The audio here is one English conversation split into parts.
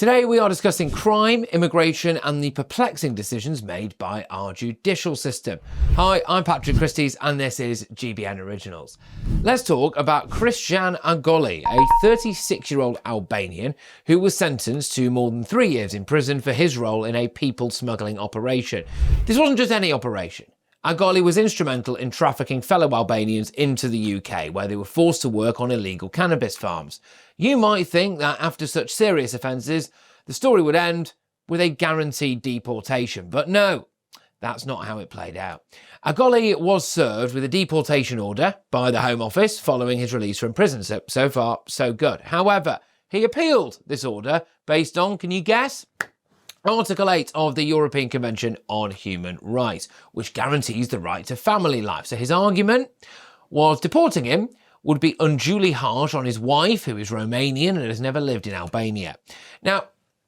Today we are discussing crime, immigration and the perplexing decisions made by our judicial system. Hi, I'm Patrick Christie's and this is GBN Originals. Let's talk about Cristian Agoli, a 36-year-old Albanian who was sentenced to more than 3 years in prison for his role in a people smuggling operation. This wasn't just any operation. Agoli was instrumental in trafficking fellow Albanians into the UK, where they were forced to work on illegal cannabis farms. You might think that after such serious offences, the story would end with a guaranteed deportation, but no, that's not how it played out. Agoli was served with a deportation order by the Home Office following his release from prison, so far so good. However, he appealed this order based on, can you guess? Article 8 of the European Convention on Human Rights, which guarantees the right to family life. So his argument was deporting him would be unduly harsh on his wife, who is Romanian and has never lived in Albania. Now,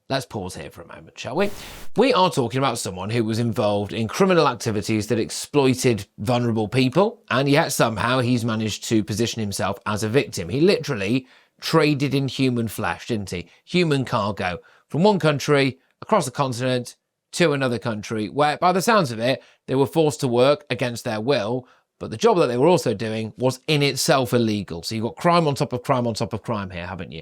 let's pause here for a moment, shall we? We are talking about someone who was involved in criminal activities that exploited vulnerable people, and yet somehow he's managed to position himself as a victim. He literally traded in human flesh, didn't he? Human cargo from one country across the continent to another country where, by the sounds of it, they were forced to work against their will, but the job that they were also doing was in itself illegal. So you've got crime on top of crime on top of crime here, haven't you?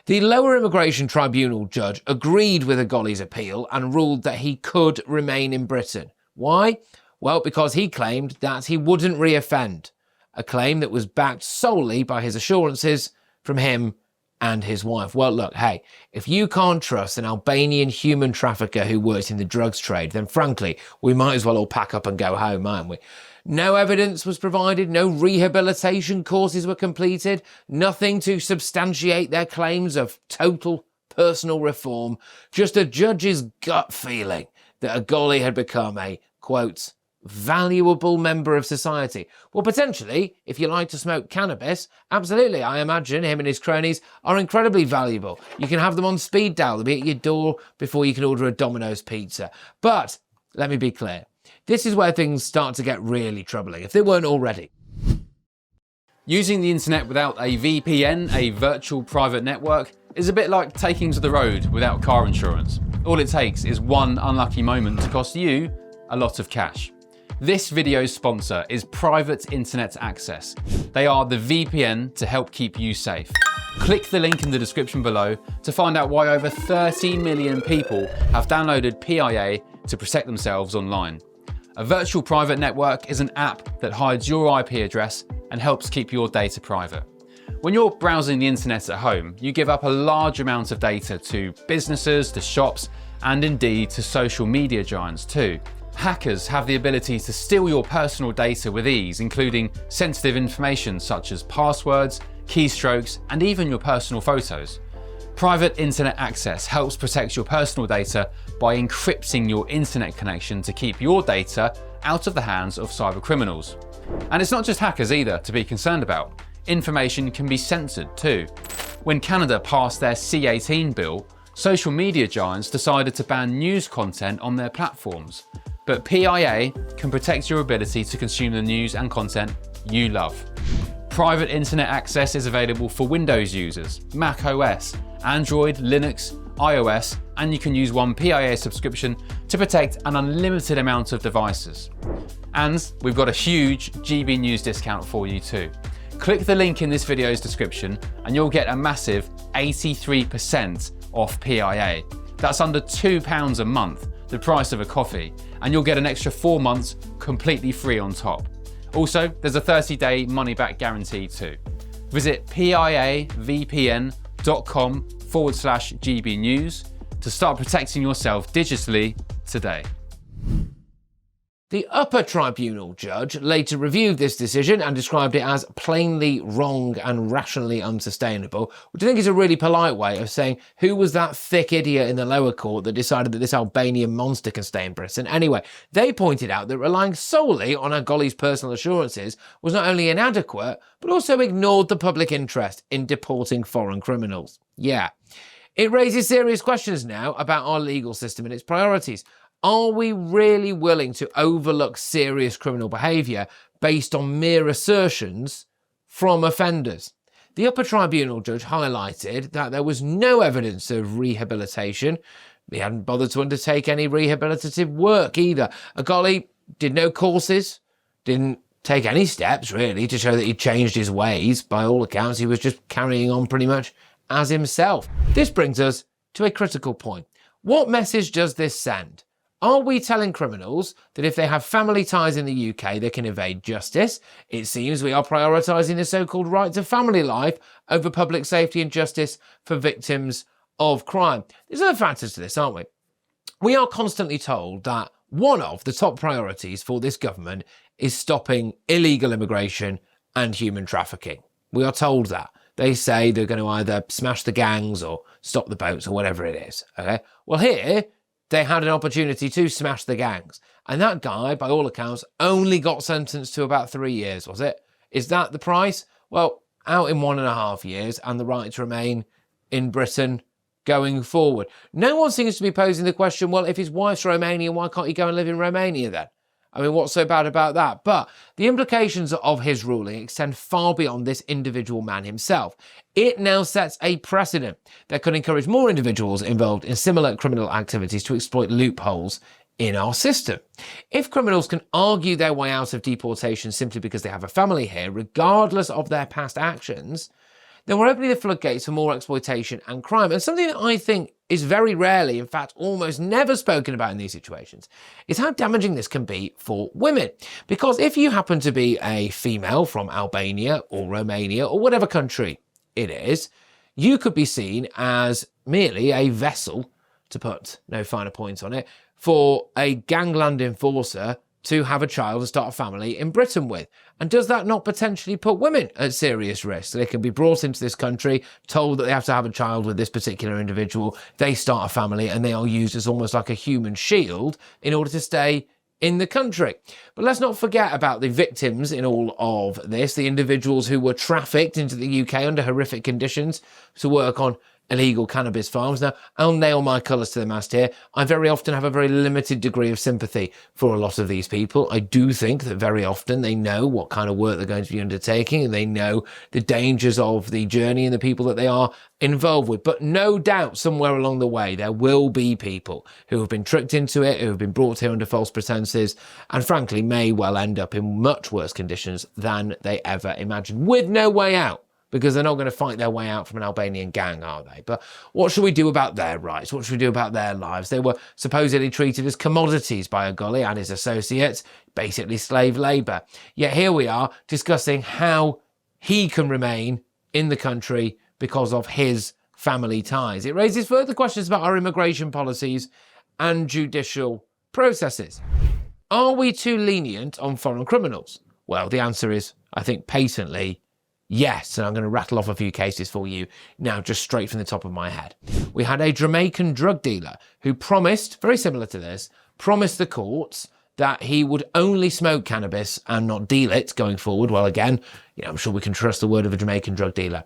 The lower immigration tribunal judge agreed with Agoli's appeal and ruled that he could remain in Britain. Why? Well, because he claimed that he wouldn't reoffend, a claim that was backed solely by his assurances from him and his wife. Well, look, hey, if you can't trust an Albanian human trafficker who works in the drugs trade, then frankly, we might as well all pack up and go home, mightn't we? No evidence was provided, no rehabilitation courses were completed, nothing to substantiate their claims of total personal reform, just a judge's gut feeling that Agoli had become a, quote, valuable member of society. Well, potentially, if you like to smoke cannabis, absolutely. I imagine him and his cronies are incredibly valuable. You can have them on speed dial. They'll be at your door before you can order a Domino's pizza. But let me be clear. This is where things start to get really troubling, if they weren't already. Using the internet without a VPN, a virtual private network, is a bit like taking to the road without car insurance. All it takes is one unlucky moment to cost you a lot of cash. This video's sponsor is Private Internet Access. They are the VPN to help keep you safe. Click the link in the description below to find out why over 30 million people have downloaded PIA to protect themselves online. A virtual private network is an app that hides your IP address and helps keep your data private. When you're browsing the internet at home, you give up a large amount of data to businesses, to shops, and indeed to social media giants too. Hackers have the ability to steal your personal data with ease, including sensitive information such as passwords, keystrokes, and even your personal photos. Private Internet Access helps protect your personal data by encrypting your internet connection to keep your data out of the hands of cyber criminals. And it's not just hackers either to be concerned about. Information can be censored too. When Canada passed their C-18 bill, social media giants decided to ban news content on their platforms. But PIA can protect your ability to consume the news and content you love. Private Internet Access is available for Windows users, Mac OS, Android, Linux, iOS, and you can use one PIA subscription to protect an unlimited amount of devices. And we've got a huge GB News discount for you too. Click the link in this video's description and you'll get a massive 83% off PIA. That's under £2 a month, the price of a coffee, and you'll get an extra 4 months completely free on top. Also, there's a 30-day money-back guarantee too. Visit piavpn.com/GB News to start protecting yourself digitally today. The upper tribunal judge later reviewed this decision and described it as plainly wrong and rationally unsustainable, which I think is a really polite way of saying who was that thick idiot in the lower court that decided that this Albanian monster can stay in Britain. Anyway, they pointed out that relying solely on Agoli's personal assurances was not only inadequate, but also ignored the public interest in deporting foreign criminals. Yeah. It raises serious questions now about our legal system and its priorities. Are we really willing to overlook serious criminal behaviour based on mere assertions from offenders? The upper tribunal judge highlighted that there was no evidence of rehabilitation. He hadn't bothered to undertake any rehabilitative work either. Agoli did no courses, didn't take any steps really to show that he'd changed his ways. By all accounts, he was just carrying on pretty much as himself. This brings us to a critical point. What message does this send? Are we telling criminals that if they have family ties in the UK, they can evade justice? It seems we are prioritising the so-called right to family life over public safety and justice for victims of crime. There's other factors to this, aren't we? We are constantly told that one of the top priorities for this government is stopping illegal immigration and human trafficking. We are told that. They say they're going to either smash the gangs or stop the boats or whatever it is. Okay. Well, here they had an opportunity to smash the gangs. And that guy, by all accounts, only got sentenced to about 3 years, was it? Is that the price? Well, out in 1.5 years and the right to remain in Britain going forward. No one seems to be posing the question, well, if his wife's Romanian, why can't he go and live in Romania then? I mean, what's so bad about that? But the implications of his ruling extend far beyond this individual man himself. It now sets a precedent that could encourage more individuals involved in similar criminal activities to exploit loopholes in our system. If criminals can argue their way out of deportation simply because they have a family here, regardless of their past actions, then we're opening the floodgates for more exploitation and crime. And something that I think is very rarely, in fact, almost never spoken about in these situations, is how damaging this can be for women. Because if you happen to be a female from Albania or Romania or whatever country it is, you could be seen as merely a vessel, to put no finer point on it, for a gangland enforcer to have a child and start a family in Britain with. And does that not potentially put women at serious risk? They can be brought into this country, told that they have to have a child with this particular individual, they start a family, and they are used as almost like a human shield in order to stay in the country. But let's not forget about the victims in all of this, the individuals who were trafficked into the UK under horrific conditions to work on illegal cannabis farms. Now, I'll nail my colours to the mast here. I very often have a very limited degree of sympathy for a lot of these people. I do think that very often they know what kind of work they're going to be undertaking and they know the dangers of the journey and the people that they are involved with. But no doubt somewhere along the way there will be people who have been tricked into it, who have been brought here under false pretenses, and frankly may well end up in much worse conditions than they ever imagined, with no way out. Because they're not going to fight their way out from an Albanian gang, are they? But what should we do about their rights? What should we do about their lives? They were supposedly treated as commodities by Agoli and his associates, basically slave labour. Yet here we are discussing how he can remain in the country because of his family ties. It raises further questions about our immigration policies and judicial processes. Are we too lenient on foreign criminals? Well, the answer is, I think, patently yes, and I'm going to rattle off a few cases for you now, just straight from the top of my head. We had a Jamaican drug dealer who promised, very similar to this, promised the courts that he would only smoke cannabis and not deal it going forward. Well, again, I'm sure we can trust the word of a Jamaican drug dealer.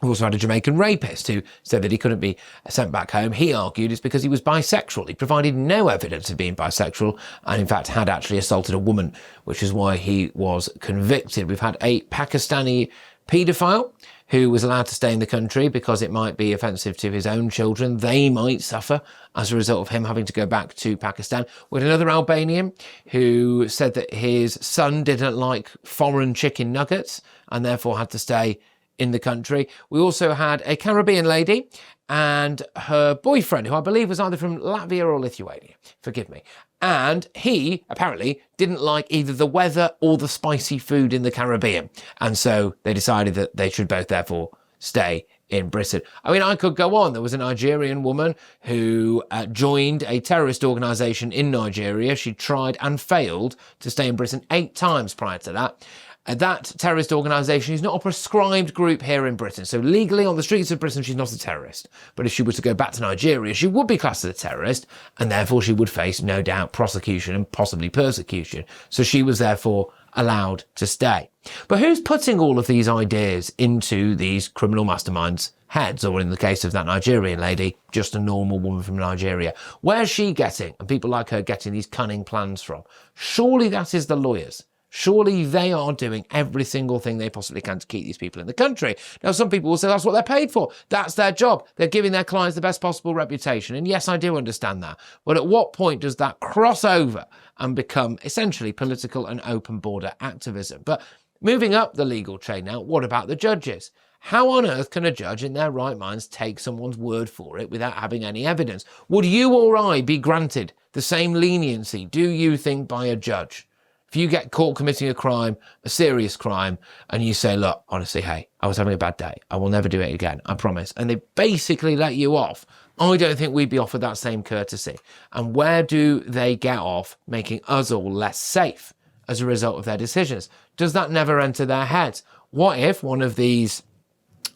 We also had a Jamaican rapist who said that he couldn't be sent back home. He argued it's because he was bisexual. He provided no evidence of being bisexual and, in fact, had actually assaulted a woman, which is why he was convicted. We've had a Pakistani paedophile who was allowed to stay in the country because it might be offensive to his own children. They might suffer as a result of him having to go back to Pakistan. We had another Albanian who said that his son didn't like foreign chicken nuggets and therefore had to stay in the country. We also had a Caribbean lady and her boyfriend, who I believe was either from Latvia or Lithuania. Forgive me. And he apparently didn't like either the weather or the spicy food in the Caribbean. And so they decided that they should both therefore stay in Britain. I mean, I could go on. There was a Nigerian woman who joined a terrorist organisation in Nigeria. She tried and failed to stay in Britain 8 times prior to that. That terrorist organisation is not a prescribed group here in Britain. So legally on the streets of Britain, she's not a terrorist. But if she were to go back to Nigeria, she would be classed as a terrorist, and therefore she would face, no doubt, prosecution and possibly persecution. So she was therefore allowed to stay. But who's putting all of these ideas into these criminal masterminds' heads, or in the case of that Nigerian lady, just a normal woman from Nigeria? Where's she getting, and people like her getting, these cunning plans from? Surely that is the lawyers. Surely they are doing every single thing they possibly can to keep these people in the country. Now, some people will say that's what they're paid for. That's their job. They're giving their clients the best possible reputation. And yes, I do understand that. But at what point does that cross over and become essentially political and open border activism? But moving up the legal chain now, what about the judges? How on earth can a judge in their right minds take someone's word for it without having any evidence? Would you or I be granted the same leniency, do you think, by a judge? If you get caught committing a crime, a serious crime, and you say, look, honestly, hey, I was having a bad day. I will never do it again. I promise. And they basically let you off. I don't think we'd be offered that same courtesy. And where do they get off making us all less safe as a result of their decisions? Does that never enter their heads? What if one of these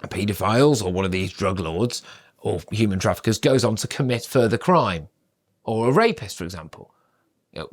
paedophiles or one of these drug lords or human traffickers goes on to commit further crime? Or a rapist, for example?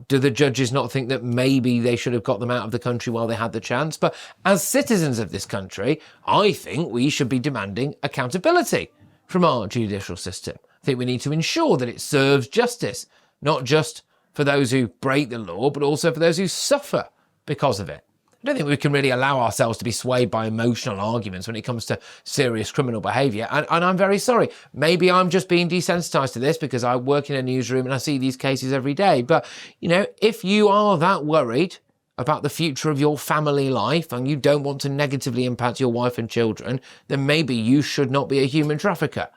Do the judges not think that maybe they should have got them out of the country while they had the chance? But as citizens of this country, I think we should be demanding accountability from our judicial system. I think we need to ensure that it serves justice, not just for those who break the law, but also for those who suffer because of it. I don't think we can really allow ourselves to be swayed by emotional arguments when it comes to serious criminal behaviour. And I'm very sorry. Maybe I'm just being desensitised to this because I work in a newsroom and I see these cases every day. But, you know, if you are that worried about the future of your family life and you don't want to negatively impact your wife and children, then maybe you should not be a human trafficker.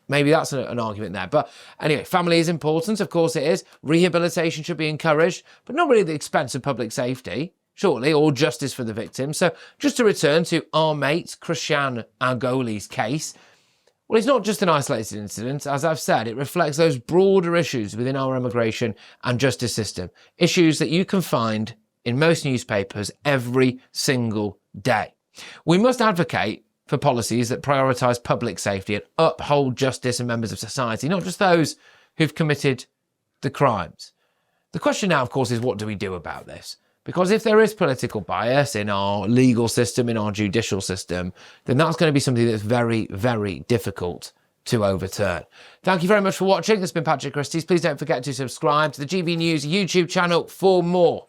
Maybe that's an argument there. But anyway, family is important. Of course it is. Rehabilitation should be encouraged, but not really at the expense of public safety. Shortly, or justice for the victim. So just to return to our mate, Christian Argoli's case, well, it's not just an isolated incident. As I've said, it reflects those broader issues within our immigration and justice system, issues that you can find in most newspapers every single day. We must advocate for policies that prioritise public safety and uphold justice and members of society, not just those who've committed the crimes. The question now, of course, is what do we do about this? Because if there is political bias in our legal system, in our judicial system, then that's going to be something that's very, very difficult to overturn. Thank you very much for watching. This has been Patrick Christys. Please don't forget to subscribe to the GB News YouTube channel for more.